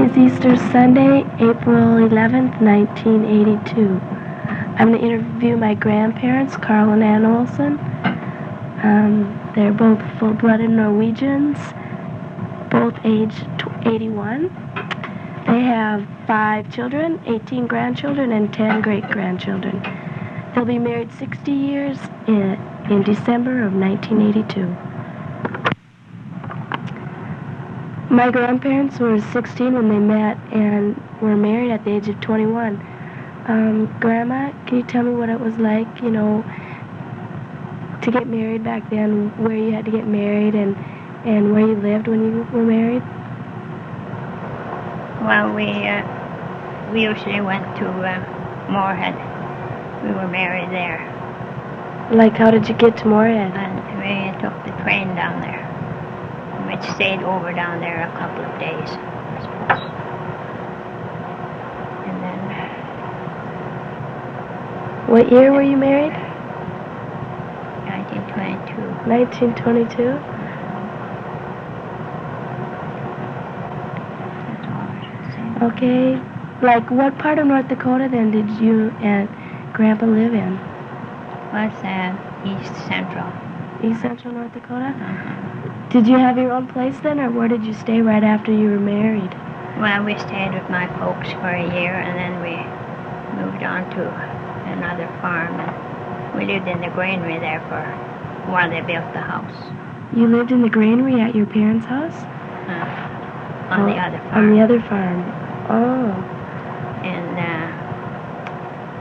is Easter Sunday, April 11th, 1982. I'm going to interview my grandparents, Carl and Ann Olson. They're both full-blooded Norwegians, both aged 81. They have 5 children, 18 grandchildren, and 10 great-grandchildren. They'll be married 60 years in December of 1982. My grandparents were 16 when they met and were married at the age of 21. Grandma, can you tell me what it was like, to get married back then, where you had to get married and where you lived when you were married? Well, we usually went to Moorhead. We were married there. Like, how did you get to Moorhead? And we took the train down there. We stayed over down there a couple of days, I suppose. And then... What year were you married? 1922. 1922? Okay. Like, what part of North Dakota, then, did you and Grandpa live in? Was East Central. East Central North Dakota? Did you have your own place then, or where did you stay right after you were married? Well, we stayed with my folks for a year, and then we moved on to another farm. And we lived in the granary there while they built the house. You lived in the granary at your parents' house? On the other farm. On the other farm. Oh. And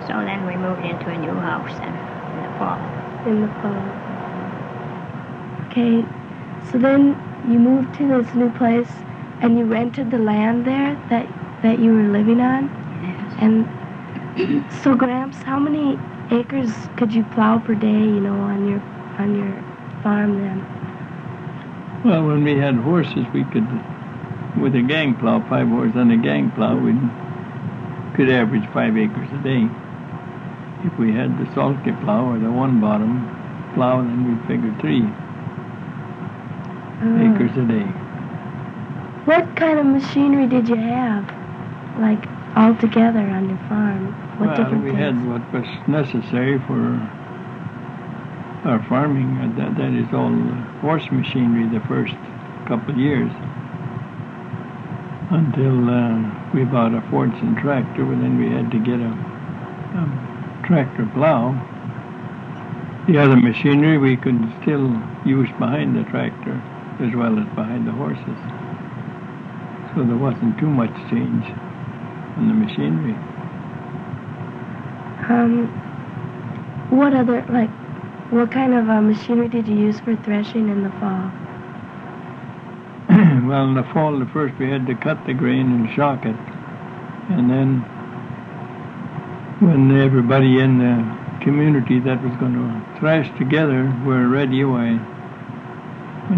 so then we moved into a new house in the fall. In the fall. Okay. So then you moved to this new place and you rented the land there that you were living on? Yes. And so, Gramps, how many acres could you plow per day, on your farm then? Well, when we had horses, we could, with a gang plow, 5 horses on a gang plow, we could average 5 acres a day. If we had the sulky plow or the one-bottom plow, then we'd figure 3 acres a day. What kind of machinery did you have, like, all together on your farm? What different we things? had what was necessary for our farming. That is all horse machinery the first couple of years until we bought a Fordson tractor, and then we had to get a tractor plow. The other machinery we could still use behind the tractor as well as behind the horses. So there wasn't too much change in the machinery. What kind of machinery did you use for threshing in the fall? Well, in the fall, first we had to cut the grain and shock it. And then when everybody in the community that was going to thresh together were ready, when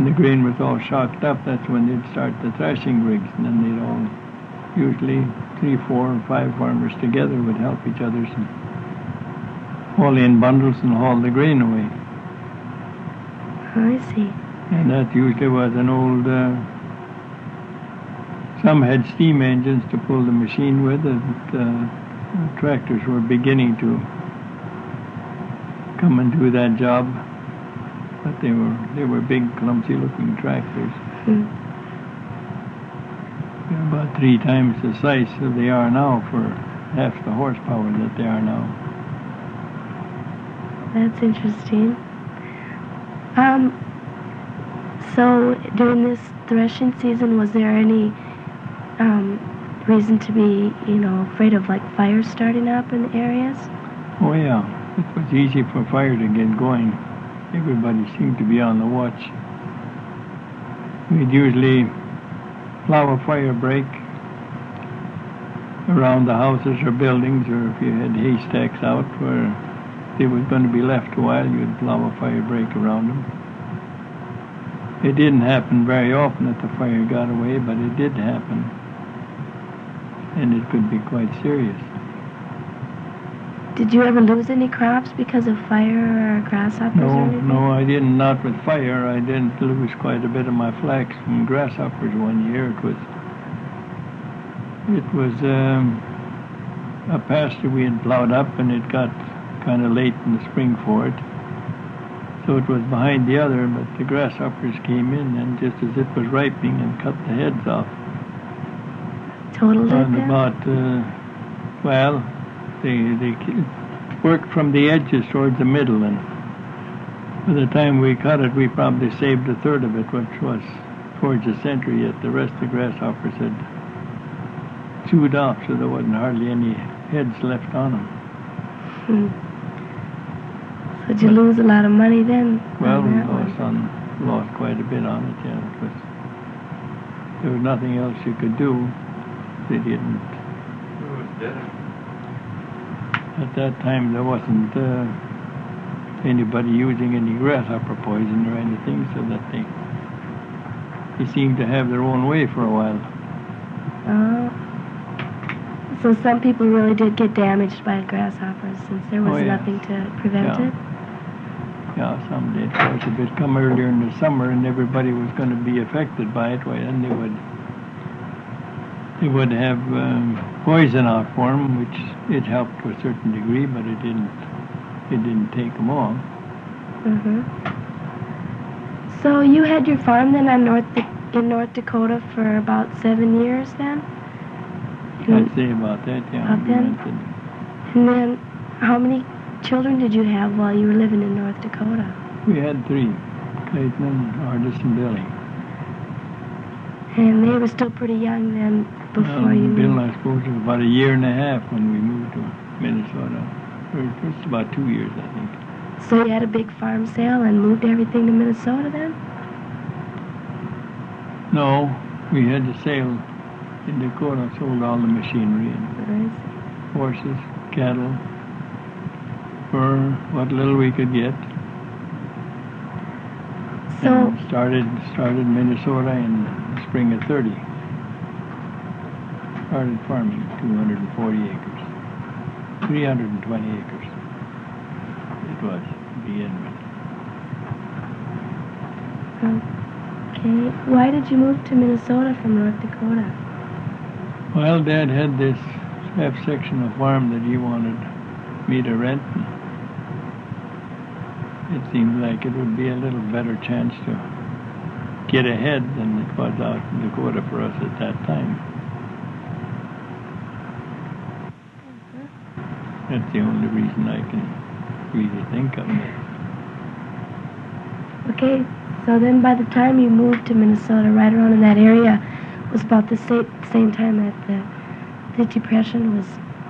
the grain was all shocked up, that's when they'd start the threshing rigs. And then they'd all, usually 3, 4, and 5 farmers together would help each other and haul in bundles and haul the grain away. I see. And that usually was an old, some had steam engines to pull the machine with, and tractors were beginning to come and do that job. But they were big, clumsy-looking tractors. They're about 3 times the size that they are now for half the horsepower that they are now. That's interesting. So during this threshing season, was there any reason to be, afraid of like fires starting up in areas? Oh yeah, it was easy for fire to get going. Everybody seemed to be on the watch. We'd usually plow a fire break around the houses or buildings, or if you had haystacks out where they were going to be left a while, you'd plow a fire break around them. It didn't happen very often that the fire got away, but it did happen. And it could be quite serious. Did you ever lose any crops because of fire or grasshoppers or anything? No, I didn't. Not with fire. I didn't lose quite a bit of my flax from grasshoppers one year. It was It was a pasture we had plowed up, and it got kind of late in the spring for it. So it was behind the other, but the grasshoppers came in, and just as it was ripening, and cut the heads off. Totaled it On then? about, well, they worked from the edges towards the middle, and by the time we cut it, we probably saved a third of it, which was towards the center, yet the rest of the grasshoppers had chewed off, so there wasn't hardly any heads left on them. So did you lose a lot of money then? Well, on we that one? lost quite a bit on it, yeah. There was nothing else you could do. They didn't. At that time, there wasn't anybody using any grasshopper poison or anything, so that they seemed to have their own way for a while. So some people really did get damaged by grasshoppers since there was Oh, yeah. nothing to prevent Yeah. it? Yeah, some did. Of course, if it come earlier in the summer and everybody was going to be affected by it, well, then they would have poison out for them, which it helped to a certain degree, but it didn't take them all. So you had your farm then in North Dakota for about 7 years then? I'd say about that, yeah. About then? And then how many children did you have while you were living in North Dakota? We had 3, Clayton, Artis, and Billy. And they were still pretty young then before you Bill, moved? I suppose, was about a year and a half when we moved to Minnesota. Or just about 2 years, I think. So you had a big farm sale and moved everything to Minnesota then? No, we had to sail in Dakota, sold all the machinery and horses, cattle, for what little we could get. So And started Minnesota in the spring of 30. Started farming 240 acres. 320 acres. It was to begin with. okay, why did you move to Minnesota from North Dakota? Well, Dad had this half section of farm that he wanted me to rent. It seemed like it would be a little better chance to get ahead than it was out in Dakota for us at that time. That's the only reason I can really think of it. Okay, so then by the time you moved to Minnesota, right around in that area, was about the same time that the Depression was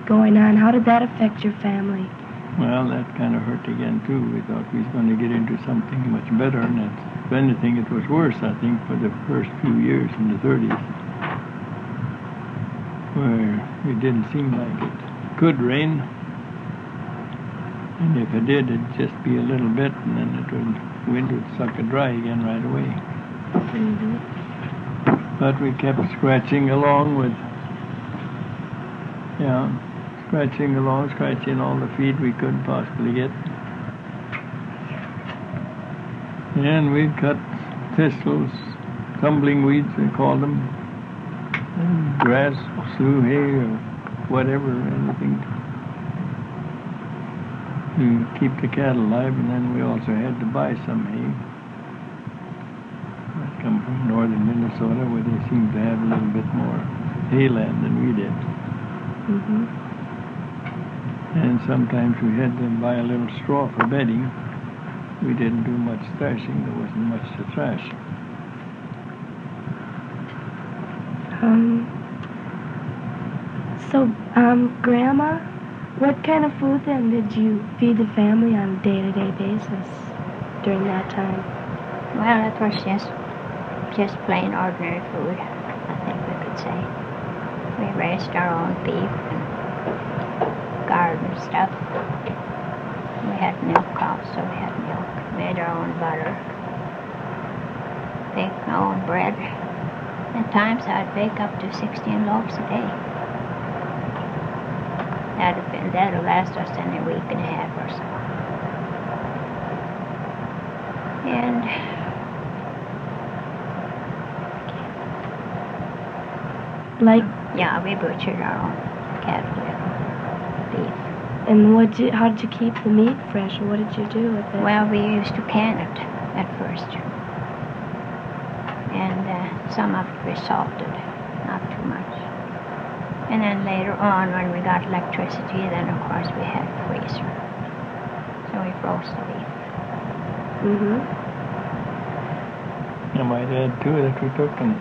going on. How did that affect your family? Well, that kind of hurt again, too. We thought we was going to get into something much better, and if anything, it was worse, I think, for the first few years in the 30s, where it didn't seem like it could rain. And if it did, it'd just be a little bit, and then wind would suck it dry again right away. But we kept scratching along with, scratching all the feed we could possibly get. And we'd cut thistles, tumbling weeds, we called them, and grass, slough hay, or whatever, anything to keep the cattle alive. And then we also had to buy some hay. That come from northern Minnesota, where they seem to have a little bit more hay land than we did. And sometimes we had to buy a little straw for bedding. We didn't do much thrashing. There wasn't much to thrash. Grandma, what kind of food then did you feed the family on a day-to-day basis during that time? Well, it was just plain ordinary food, I think we could say. We raised our own beef and garden stuff. We had milk cows, so we had milk. Made our own butter. Baked our own bread. At times I'd bake up to 16 loaves a day. That'll last us in a week and a half or so. And Yeah, we butchered our own cattle and beef. And how did you keep the meat fresh, or what did you do with it? Well, we used to can it at first. And some of it we salted, not too much. And then later on, when we got electricity, then of course we had a freezer. So we froze the beef. Mm-hmm. I might add too that we took and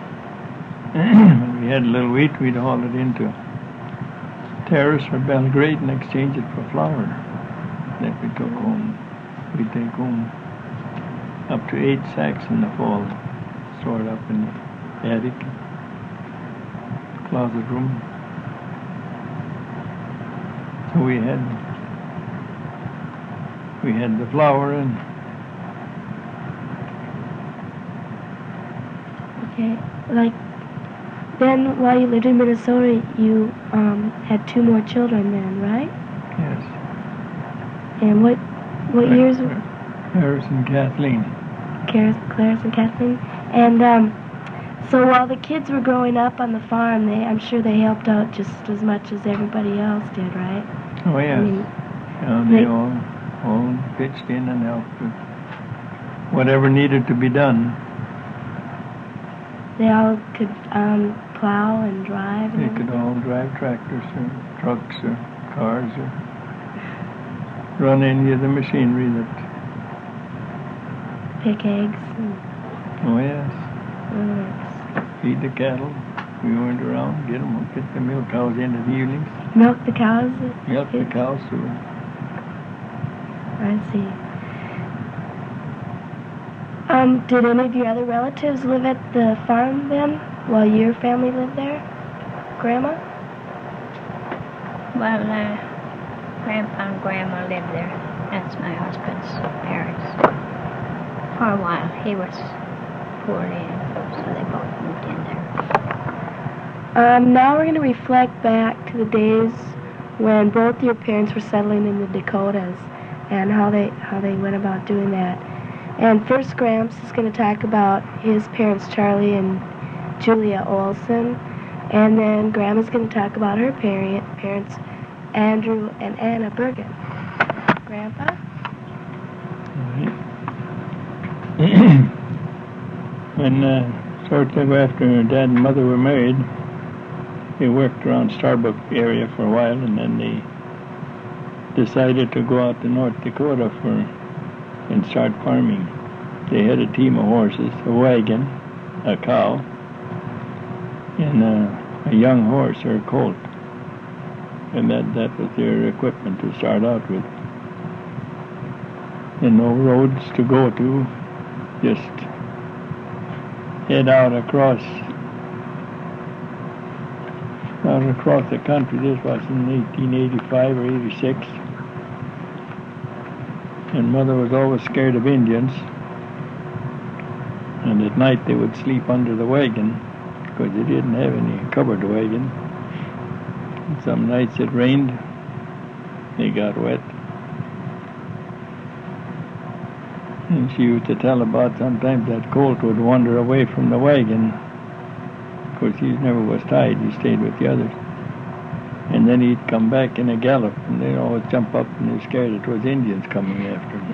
when we had a little wheat, we'd haul it into Terrace or Belgrade and exchange it for flour that we took home. We'd take home up to 8 sacks in the fall, stored up in the attic, closet room. So we had the flour and Okay, like, then while you lived in Minnesota, you had 2 more children then, right? yes, And what years? Harris and Kathleen. Clarence and Kathleen. And so while the kids were growing up on the farm, I'm sure they helped out just as much as everybody else did, right? Oh yes, I mean, they all pitched in and helped with whatever needed to be done. they all could plow and drive. They And could all drive tractors or trucks or cars or run any of the machinery that. pick eggs. And, Oh yes, uh, feed the cattle. We went around, get the milk cows in the evenings. milk the cows. Milk the cows too. I see. Did any of your other relatives live at the farm then, while your family lived there, Grandma? Well, Grandpa and Grandma lived there. That's my husband's parents. For a while, he was poorly, so they both moved in there. Now we're going to reflect back to the days when both your parents were settling in the Dakotas and how they went about doing that. And first, Gramps is going to talk about his parents, Charlie and Julia Olson, and then Grandma's going to talk about her parents, Andrew and Anna Bergen. Grandpa? When shortly after Dad and Mother were married, they worked around Starbuck area for a while, and then they decided to go out to North Dakota and start farming. They had a team of horses, a wagon, a cow, and a young horse or a colt, and that was their equipment to start out with. And no roads to go to, just head out across the country. This was in 1885 or 86. And Mother was always scared of Indians. And at night they would sleep under the wagon because they didn't have any covered wagon. And some nights it rained, they got wet. And she used to tell about sometimes that colt would wander away from the wagon. Of course, he never was tied. He stayed with the others. And then he'd come back in a gallop, and they'd always jump up and they were scared it was Indians coming after him.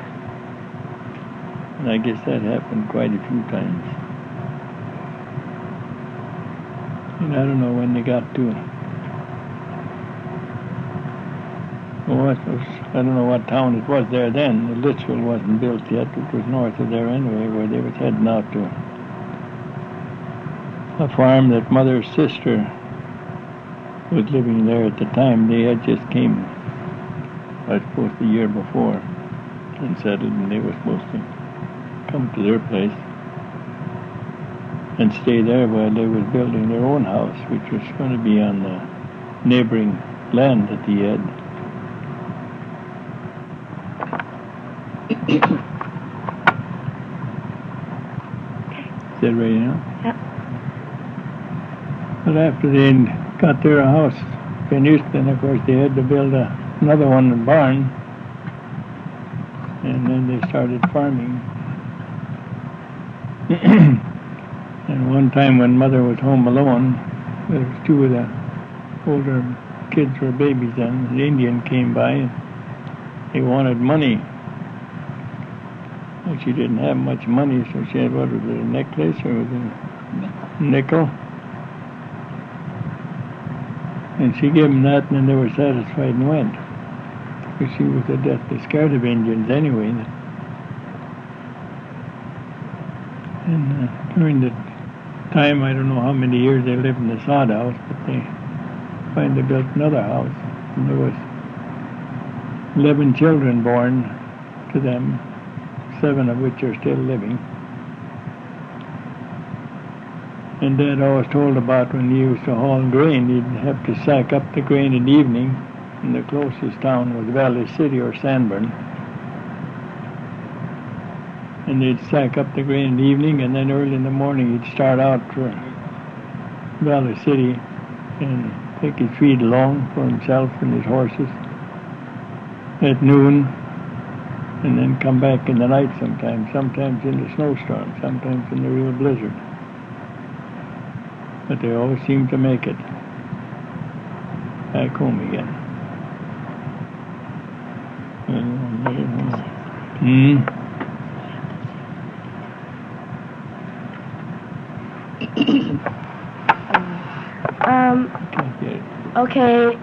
And I guess that happened quite a few times. And I don't know when they got to I don't know what town it was there then. Litchfield wasn't built yet. It was north of there anyway, where they was heading out to a farm that Mother's sister was living there at the time. They had just came, I suppose, the year before and settled, and they were supposed to come to their place and stay there while they was building their own house, which was going to be on the neighboring land that he had. Is that right now? Yep. But after they got their house finished, then of course they had to build another one in the barn. And then they started farming. And one time when Mother was home alone, there was two of the older kids were babies then. The Indian came by and they wanted money. Well, she didn't have much money, so she had, what was it, a necklace or was it a nickel? And she gave them that, and then they were satisfied and went. Because she was deathly scared of Indians anyway. And during the time, I don't know how many years they lived in the sod house, but they finally built another house. And there was 11 children born to them, 7 of which are still living. And Dad always told about when he used to haul grain, he'd have to sack up the grain in the evening, and the closest town was Valley City or Sanborn. And they'd sack up the grain in the evening, and then early in the morning he'd start out for Valley City and take his feed along for himself and his horses at noon, and then come back in the night sometimes in the snowstorm, sometimes in the real blizzard. But they always seem to make it back home again. Okay,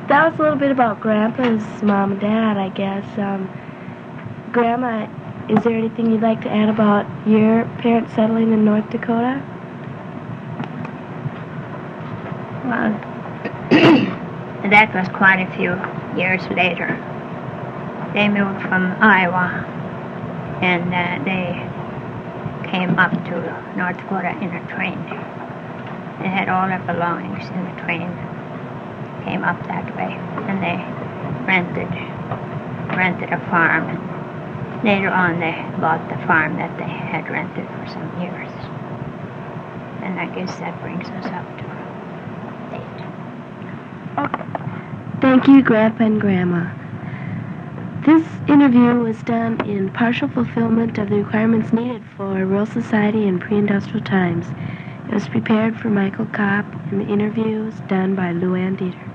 that was a little bit about Grandpa's mom and dad, I guess. Grandma, is there anything you'd like to add about your parents settling in North Dakota? Well, that was quite a few years later. They moved from Iowa, and they came up to North Dakota in a train. They had all their belongings in the train, came up that way, and they rented a farm. Later on, they bought the farm that they had rented for some years. And I guess that brings us up to Thank you, Grandpa and Grandma. This interview was done in partial fulfillment of the requirements needed for Rural Society in pre-industrial times. It was prepared for Michael Kopp, and the interview was done by LouAnn Dieter.